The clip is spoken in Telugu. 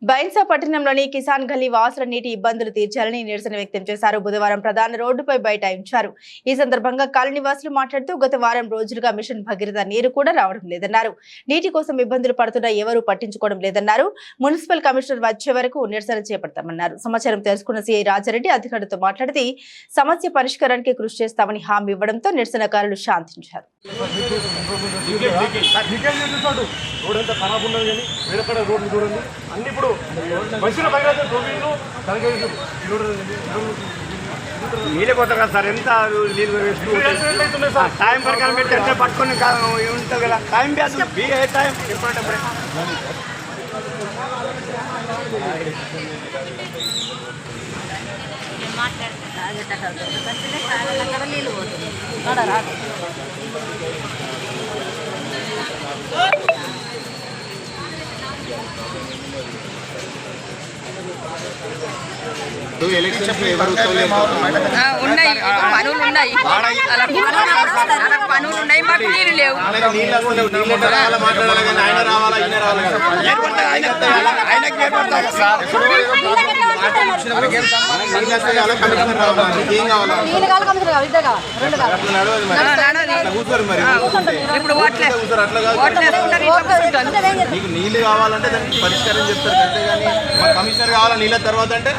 బైన్సా పట్టణంలోని కిసాన్ గల్లీ వాసుల నీటి ఇబ్బందులు తీర్చాలని నిరసన వ్యక్తం చేశారు. బుధవారం ప్రధాన రోడ్డుపై బైఠాయించారు. ఈ సందర్భంగా కాలనీ వాసులు మాట్లాడుతూ గత వారం రోజులుగా మిషన్ భగీరథ నీరు కూడా రావడం లేదన్నారు. నీటి కోసం ఇబ్బందులు పడుతున్నా ఎవరూ పట్టించుకోవడం లేదన్నారు. మున్సిపల్ కమిషనర్ వచ్చే వరకు నిరసన చేపడతామన్నారు. సమాచారం తెలుసుకున్న సిఐ రాజారెడ్డి అధికారులతో మాట్లాడితే సమస్య పరిష్కారానికి కృషి చేస్తామని హామీ ఇవ్వడంతో నిరసనకారులు శాంతించారు. నీళ్ళే కొత్త కదా సార్, ఎంత నీళ్ళు టైం ప్రకారం పెట్టి ఎట్లా పట్టుకొని ఉంటుంది కదా, టైం బ్యాస్ ఏ టైం ఎప్పుడంటే ఎలక్షన్ ఎవరు ఉన్నాయి, పనులు ఉన్నాయి, పనులు ఉన్నాయి, మాకు నీళ్ళు లేవు. ఇప్పుడు నీళ్ళు కావాలంటే దానికి పరిష్కారం చెప్తారు, అంతేగాని కమిషనర్ కావాలా నీళ్ళ తర్వాత అంటే